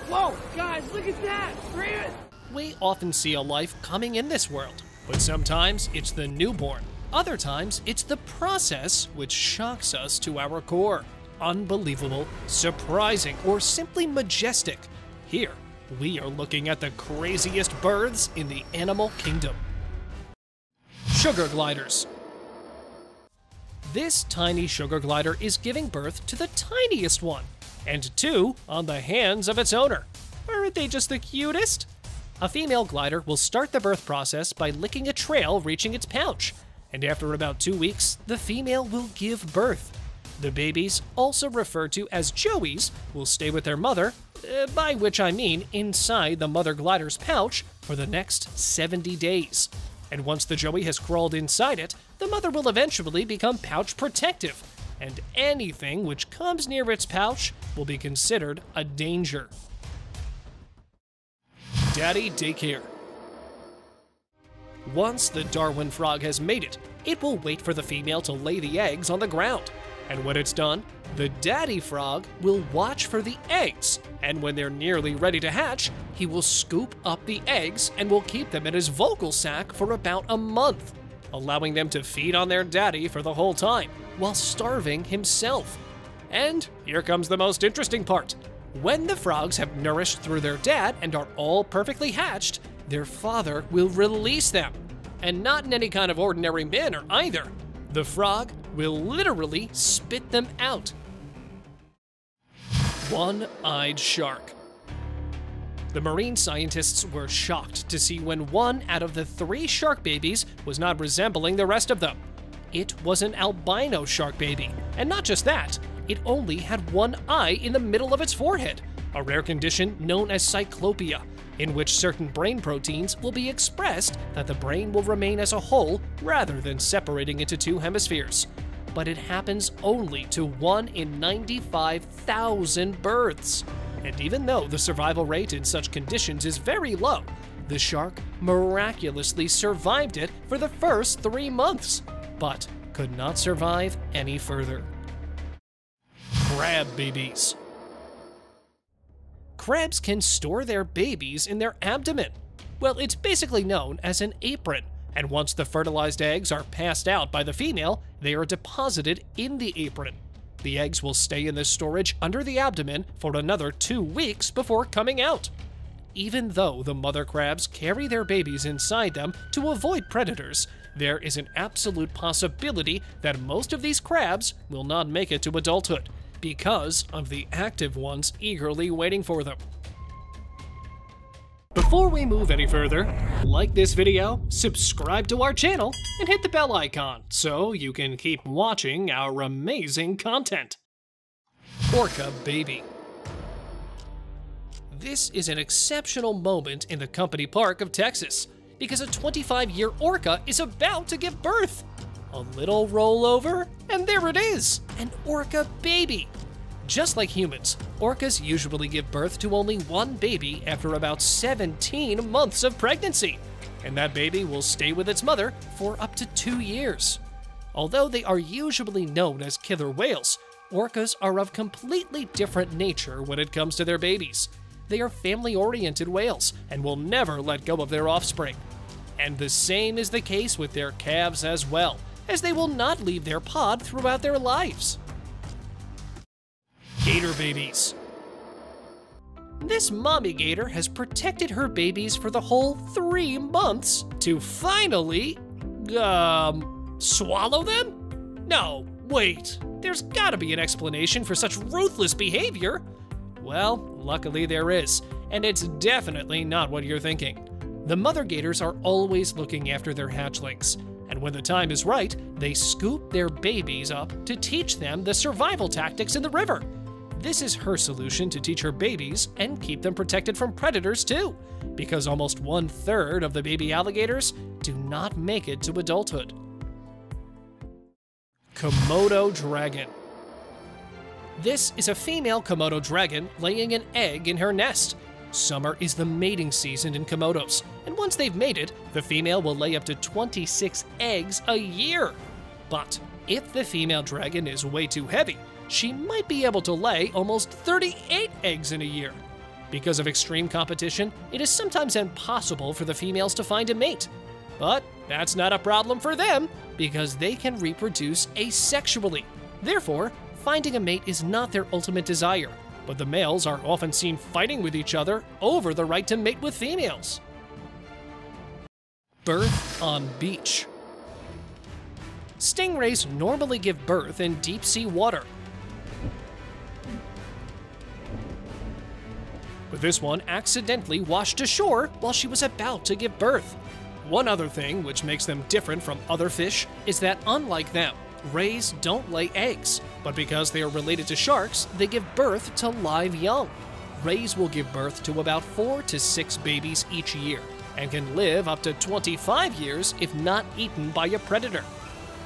Whoa, guys, look at that! Raven! We often see a life coming in this world, but sometimes it's the newborn. Other times, it's the process which shocks us to our core. Unbelievable, surprising, or simply majestic. Here, we are looking at the craziest births in the animal kingdom. Sugar gliders. This tiny sugar glider is giving birth to the tiniest one, and two on the hands of its owner. Aren't they just the cutest? A female glider will start the birth process by licking a trail reaching its pouch, and after about 2 weeks, the female will give birth. The babies, also referred to as joeys, will stay with their mother, by which I mean inside the mother glider's pouch, for the next 70 days. And once the joey has crawled inside it, the mother will eventually become pouch protective, and anything which comes near its pouch will be considered a danger. Daddy daycare. Once the Darwin frog has made it, it will wait for the female to lay the eggs on the ground. And when it's done, the daddy frog will watch for the eggs, and when they're nearly ready to hatch, he will scoop up the eggs and will keep them in his vocal sac for about a month, allowing them to feed on their daddy for the whole time, while starving himself. And here comes the most interesting part. When the frogs have nourished through their dad and are all perfectly hatched, their father will release them. And not in any kind of ordinary manner either. The frog will literally spit them out. One-eyed shark. The marine scientists were shocked to see when one out of the 3 shark babies was not resembling the rest of them. It was an albino shark baby, and not just that, it only had one eye in the middle of its forehead, a rare condition known as cyclopia, in which certain brain proteins will be expressed that the brain will remain as a whole rather than separating into 2 hemispheres. But it happens only to 1 in 95,000 births. And even though the survival rate in such conditions is very low, the shark miraculously survived it for the first 3 months, but could not survive any further. Crab babies. Crabs can store their babies in their abdomen. Well, it's basically known as an apron, and once the fertilized eggs are passed out by the female, they are deposited in the apron. The eggs will stay in this storage under the abdomen for another 2 weeks before coming out. Even though the mother crabs carry their babies inside them to avoid predators, there is an absolute possibility that most of these crabs will not make it to adulthood, because of the active ones eagerly waiting for them. Before we move any further, like this video, subscribe to our channel, and hit the bell icon so you can keep watching our amazing content. Orca baby. This is an exceptional moment in the Company Park of Texas, because a 25-year orca is about to give birth. A little rollover, and there it is, an orca baby. Just like humans, orcas usually give birth to only 1 baby after about 17 months of pregnancy, and that baby will stay with its mother for up to 2 years. Although they are usually known as killer whales, orcas are of completely different nature when it comes to their babies. They are family-oriented whales and will never let go of their offspring. And the same is the case with their calves as well, as they will not leave their pod throughout their lives. Gator babies. This mommy gator has protected her babies for the whole 3 months to finally, swallow them? No, wait, there's gotta be an explanation for such ruthless behavior. Well, luckily there is, and it's definitely not what you're thinking. The mother gators are always looking after their hatchlings, and when the time is right, they scoop their babies up to teach them the survival tactics in the river. This is her solution to teach her babies and keep them protected from predators too, because almost 1/3 of the baby alligators do not make it to adulthood. Komodo dragon. This is a female Komodo dragon laying an egg in her nest. Summer is the mating season in Komodos, and once they've mated, the female will lay up to 26 eggs a year. But if the female dragon is way too heavy, she might be able to lay almost 38 eggs in a year. Because of extreme competition, it is sometimes impossible for the females to find a mate. But that's not a problem for them, because they can reproduce asexually. Therefore, finding a mate is not their ultimate desire, but the males are often seen fighting with each other over the right to mate with females. Birth on beach. Stingrays normally give birth in deep sea water. But this one accidentally washed ashore while she was about to give birth. One other thing which makes them different from other fish is that, unlike them, rays don't lay eggs, but because they are related to sharks, they give birth to live young. Rays will give birth to about 4 to 6 babies each year, and can live up to 25 years if not eaten by a predator.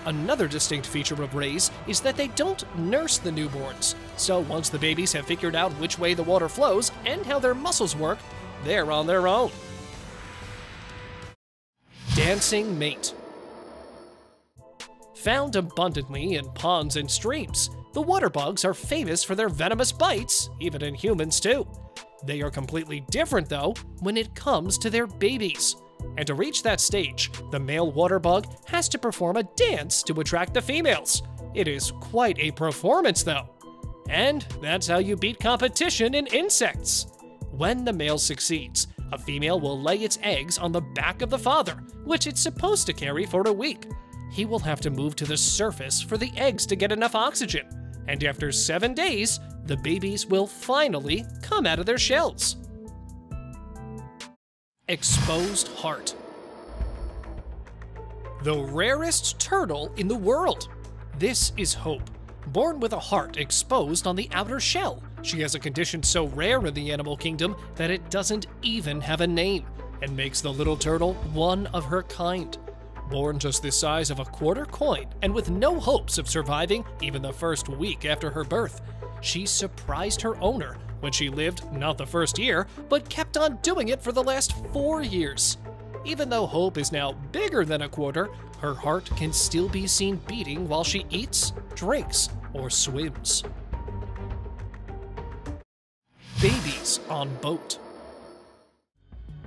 Another distinct feature of rays is that they don't nurse the newborns, so once the babies have figured out which way the water flows and how their muscles work, they're on their own. Dancing mate. Found abundantly in ponds and streams, the water bugs are famous for their venomous bites, even in humans too. They are completely different, though, when it comes to their babies. And to reach that stage, the male water bug has to perform a dance to attract the females. It is quite a performance, though. And that's how you beat competition in insects. When the male succeeds, a female will lay its eggs on the back of the father, which it's supposed to carry for a week. He will have to move to the surface for the eggs to get enough oxygen. And after 7 days, the babies will finally come out of their shells. Exposed heart. The rarest turtle in the world. This is Hope, born with a heart exposed on the outer shell. She has a condition so rare in the animal kingdom that it doesn't even have a name, and makes the little turtle one of her kind. Born just the size of a quarter coin and with no hopes of surviving even the first week after her birth, she surprised her owner when she lived not the first year, but kept on doing it for the last 4 years. Even though Hope is now bigger than a quarter, her heart can still be seen beating while she eats, drinks, or swims. Babies on boat.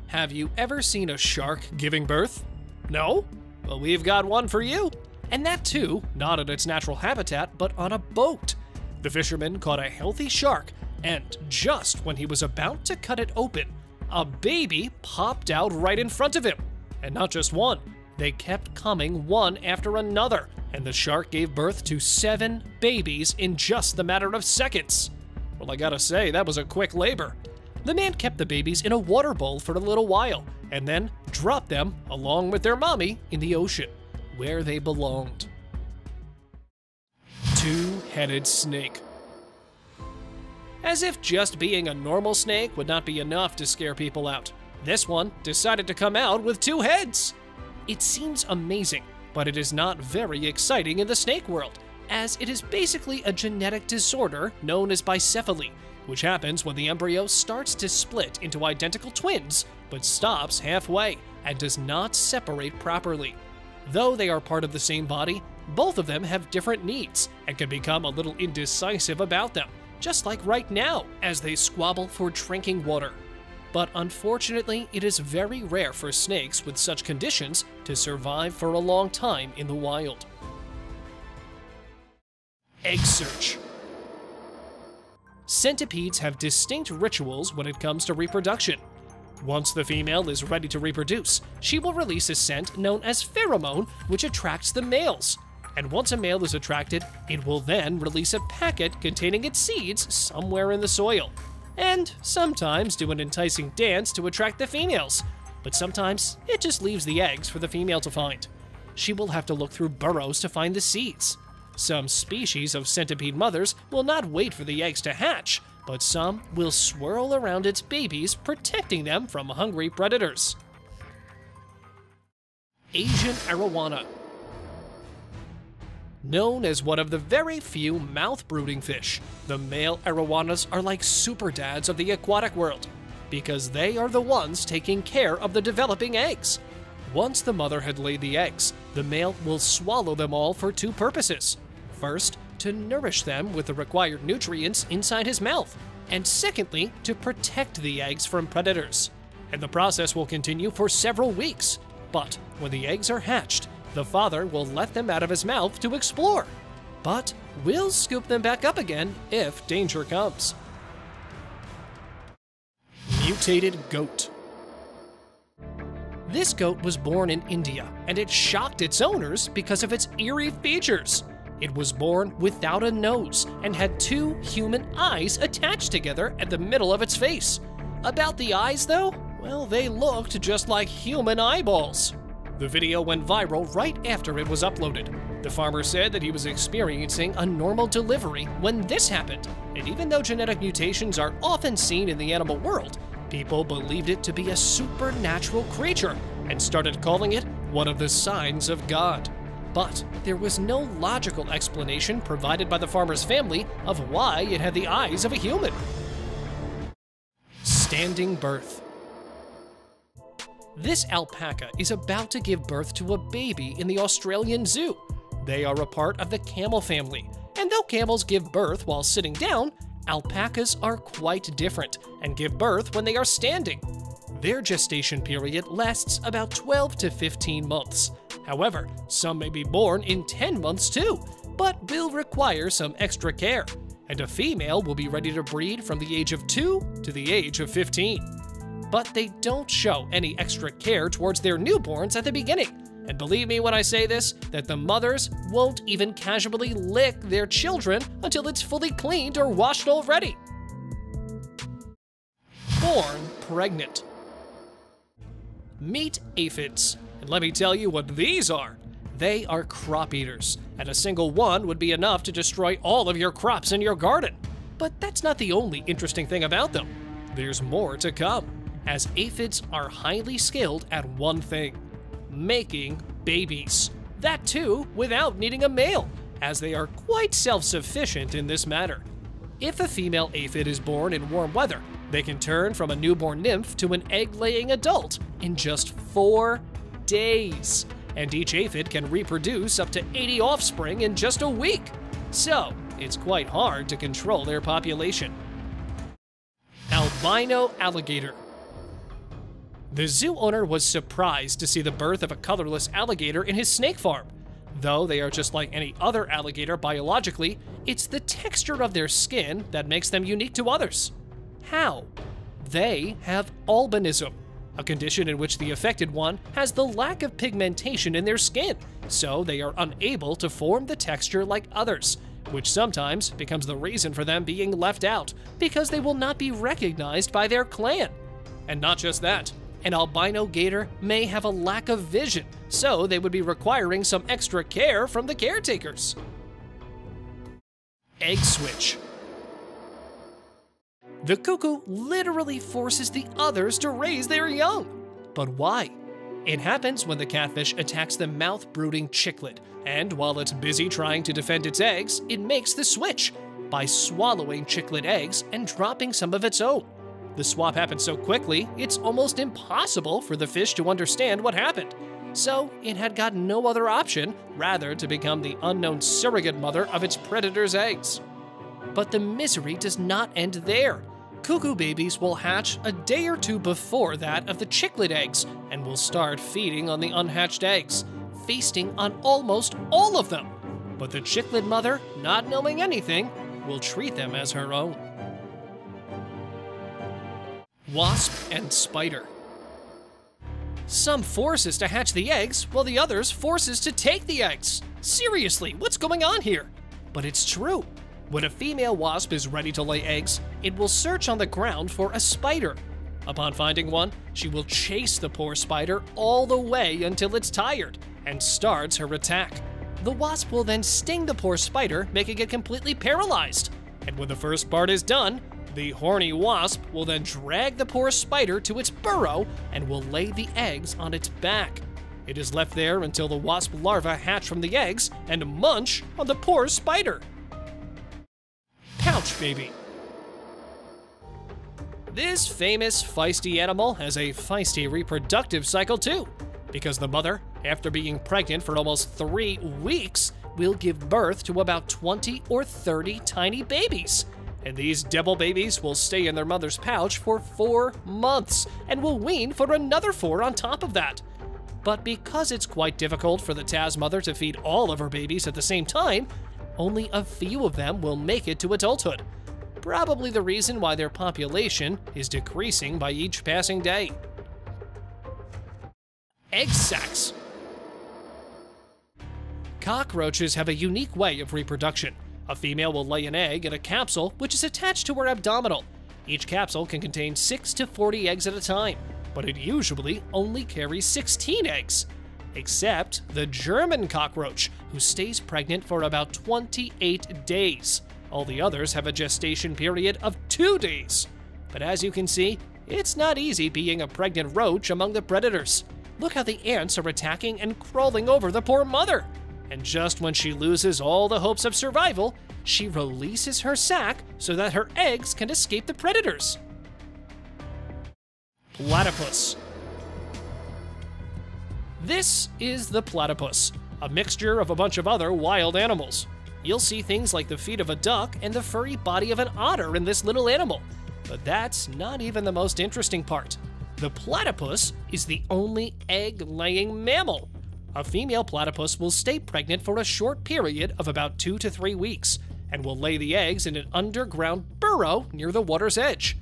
Have you ever seen a shark giving birth? No? Well, we've got one for you. And that too, not in its natural habitat, but on a boat. The fisherman caught a healthy shark, and just when he was about to cut it open, a baby popped out right in front of him. And not just one, they kept coming one after another, and the shark gave birth to 7 babies in just the matter of seconds. Well, I gotta say, that was a quick labor. The man kept the babies in a water bowl for a little while, and then dropped them, along with their mommy, in the ocean, where they belonged. Two-headed snake. As if just being a normal snake would not be enough to scare people out, this one decided to come out with 2 heads. It seems amazing, but it is not very exciting in the snake world, as it is basically a genetic disorder known as bicephaly, which happens when the embryo starts to split into identical twins, but stops halfway and does not separate properly. Though they are part of the same body, both of them have different needs and can become a little indecisive about them, just like right now, as they squabble for drinking water. But unfortunately, it is very rare for snakes with such conditions to survive for a long time in the wild. Egg search. Centipedes have distinct rituals when it comes to reproduction. Once the female is ready to reproduce, she will release a scent known as pheromone, which attracts the males. And once a male is attracted, it will then release a packet containing its seeds somewhere in the soil. And sometimes do an enticing dance to attract the females. But sometimes it just leaves the eggs for the female to find. She will have to look through burrows to find the seeds. Some species of centipede mothers will not wait for the eggs to hatch, but some will swirl around its babies, protecting them from hungry predators. Asian arowana. Known as one of the very few mouth-brooding fish, the male arowanas are like super dads of the aquatic world, because they are the ones taking care of the developing eggs. Once the mother had laid the eggs, the male will swallow them all for 2 purposes. First, to nourish them with the required nutrients inside his mouth, and secondly, to protect the eggs from predators. And the process will continue for several weeks. But when the eggs are hatched, the father will let them out of his mouth to explore, but will scoop them back up again if danger comes. Mutated goat. This goat was born in India, and it shocked its owners because of its eerie features. It was born without a nose and had 2 human eyes attached together at the middle of its face. About the eyes, though, well, they looked just like human eyeballs. The video went viral right after it was uploaded. The farmer said that he was experiencing a normal delivery when this happened, and even though genetic mutations are often seen in the animal world, people believed it to be a supernatural creature and started calling it one of the signs of God. But there was no logical explanation provided by the farmer's family of why it had the eyes of a human. Standing birth. This alpaca is about to give birth to a baby in the Australian Zoo. They are a part of the camel family, and though camels give birth while sitting down, alpacas are quite different and give birth when they are standing. Their gestation period lasts about 12 to 15 months. However, some may be born in 10 months too, but will require some extra care, and a female will be ready to breed from the age of 2 to the age of 15. But they don't show any extra care towards their newborns at the beginning. And believe me when I say this, that the mothers won't even casually lick their children until it's fully cleaned or washed already. Born pregnant. Meet aphids, and let me tell you what these are. They are crop eaters, and a single one would be enough to destroy all of your crops in your garden. But that's not the only interesting thing about them. There's more to come, as aphids are highly skilled at one thing: making babies. That too without needing a male, as they are quite self-sufficient in this matter. If a female aphid is born in warm weather, they can turn from a newborn nymph to an egg-laying adult in just 4 days. And each aphid can reproduce up to 80 offspring in just a week. So it's quite hard to control their population. Albino alligator. The zoo owner was surprised to see the birth of a colorless alligator in his snake farm. Though they are just like any other alligator biologically, it's the texture of their skin that makes them unique to others. How? They have albinism, a condition in which the affected one has the lack of pigmentation in their skin, so they are unable to form the texture like others, which sometimes becomes the reason for them being left out, because they will not be recognized by their clan. And not just that, an albino gator may have a lack of vision, so they would be requiring some extra care from the caretakers. Egg switch. The cuckoo literally forces the others to raise their young. But why? It happens when the catfish attacks the mouth-brooding chicklet, and while it's busy trying to defend its eggs, it makes the switch by swallowing chicklet eggs and dropping some of its own. The swap happens so quickly, it's almost impossible for the fish to understand what happened. So it had got no other option rather to become the unknown surrogate mother of its predator's eggs. But the misery does not end there. Cuckoo babies will hatch a day or two before that of the chicklet eggs and will start feeding on the unhatched eggs, feasting on almost all of them. But the chicklet mother, not knowing anything, will treat them as her own. Wasp and spider. Some forces to hatch the eggs, while the others forces to take the eggs. Seriously, what's going on here? But it's true. When a female wasp is ready to lay eggs, it will search on the ground for a spider. Upon finding one, she will chase the poor spider all the way until it's tired and starts her attack. The wasp will then sting the poor spider, making it completely paralyzed. And when the first part is done, the horny wasp will then drag the poor spider to its burrow and will lay the eggs on its back. It is left there until the wasp larvae hatch from the eggs and munch on the poor spider. Pouch baby. This famous feisty animal has a feisty reproductive cycle too, because the mother, after being pregnant for almost 3 weeks, will give birth to about 20 or 30 tiny babies. and these devil babies will stay in their mother's pouch for 4 months and will wean for another 4 on top of that. But because it's quite difficult for the Taz mother to feed all of her babies at the same time, only a few of them will make it to adulthood. Probably the reason why their population is decreasing by each passing day. Egg sacs. Cockroaches have a unique way of reproduction. A female will lay an egg in a capsule which is attached to her abdominal. Each capsule can contain 6 to 40 eggs at a time, but it usually only carries 16 eggs. Except the German cockroach, who stays pregnant for about 28 days. All the others have a gestation period of 2 days. But as you can see, it's not easy being a pregnant roach among the predators. Look how the ants are attacking and crawling over the poor mother. And just when she loses all the hopes of survival, she releases her sac so that her eggs can escape the predators. Platypus. This is the platypus, a mixture of a bunch of other wild animals. You'll see things like the feet of a duck and the furry body of an otter in this little animal. But that's not even the most interesting part. The platypus is the only egg-laying mammal. A female platypus will stay pregnant for a short period of about 2 to 3 weeks and will lay the eggs in an underground burrow near the water's edge.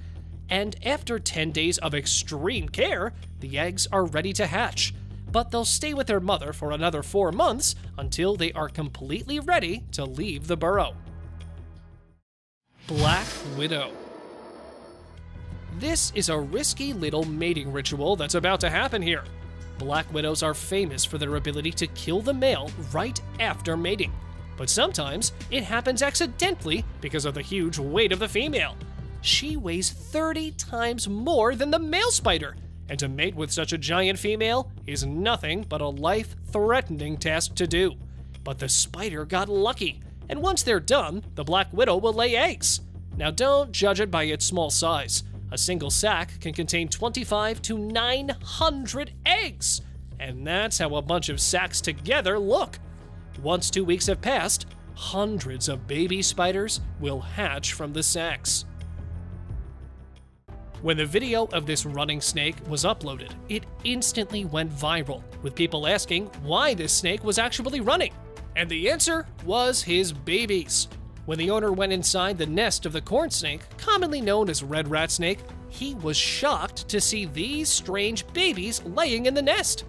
And after 10 days of extreme care, the eggs are ready to hatch. But they'll stay with their mother for another 4 months until they are completely ready to leave the burrow. Black widow. This is a risky little mating ritual that's about to happen here. Black widows are famous for their ability to kill the male right after mating. But sometimes it happens accidentally because of the huge weight of the female. She weighs 30 times more than the male spider, and to mate with such a giant female is nothing but a life-threatening task to do. But the spider got lucky, and once they're done, the black widow will lay eggs. Now don't judge it by its small size. A single sac can contain 25 to 900 eggs, and that's how a bunch of sacs together look. Once 2 weeks have passed, hundreds of baby spiders will hatch from the sacs. When the video of this running snake was uploaded, it instantly went viral, with people asking why this snake was actually running. And the answer was his babies. When the owner went inside the nest of the corn snake, commonly known as red rat snake, he was shocked to see these strange babies laying in the nest.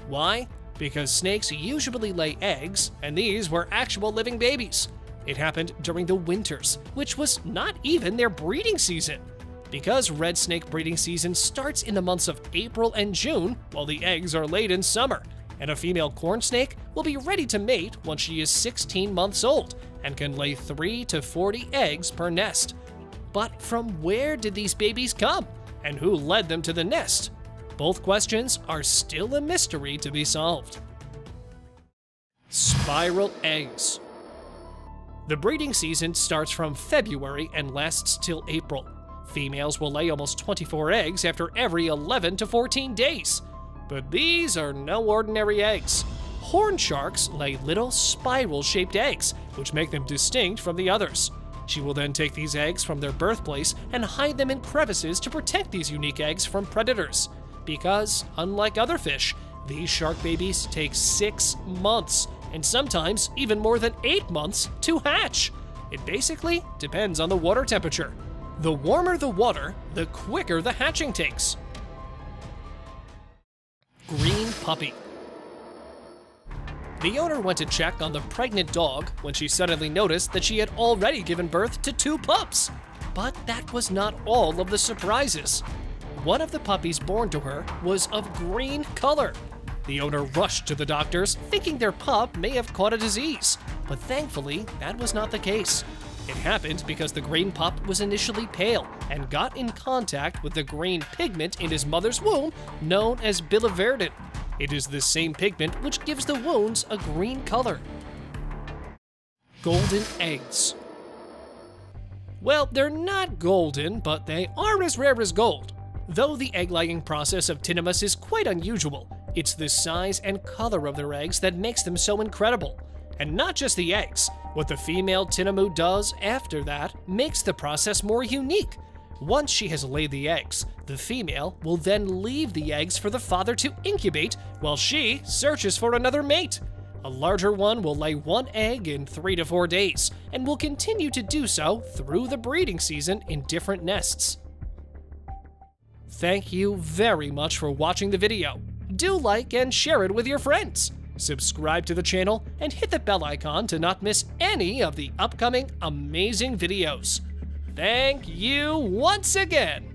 Why? Because snakes usually lay eggs, and these were actual living babies. It happened during the winters, which was not even their breeding season. Because red snake breeding season starts in the months of April and June, while the eggs are laid in summer, and a female corn snake will be ready to mate once she is 16 months old and can lay 3 to 40 eggs per nest. But from where did these babies come, and who led them to the nest? Both questions are still a mystery to be solved. Spiral eggs. The breeding season starts from February and lasts till April. Females will lay almost 24 eggs after every 11 to 14 days. But these are no ordinary eggs. Horn sharks lay little spiral-shaped eggs, which make them distinct from the others. She will then take these eggs from their birthplace and hide them in crevices to protect these unique eggs from predators. Because, unlike other fish, these shark babies take 6 months, and sometimes even more than 8 months, to hatch. It basically depends on the water temperature. The warmer the water, the quicker the hatching takes. Green puppy. The owner went to check on the pregnant dog when she suddenly noticed that she had already given birth to 2 pups. But that was not all of the surprises. One of the puppies born to her was of green color. The owner rushed to the doctors, thinking their pup may have caught a disease. But thankfully, that was not the case. It happened because the green pup was initially pale and got in contact with the green pigment in his mother's womb known as biliverdin. It is this same pigment which gives the wounds a green color. Golden eggs. Well, they're not golden, but they are as rare as gold. Though the egg-laying process of tinnitus is quite unusual, it's the size and color of their eggs that makes them so incredible. And not just the eggs. What the female tinamou does after that makes the process more unique. Once she has laid the eggs, the female will then leave the eggs for the father to incubate while she searches for another mate. A larger one will lay one egg in 3 to 4 days and will continue to do so through the breeding season in different nests. Thank you very much for watching the video. Do like and share it with your friends. Subscribe to the channel and hit the bell icon to not miss any of the upcoming amazing videos. Thank you once again!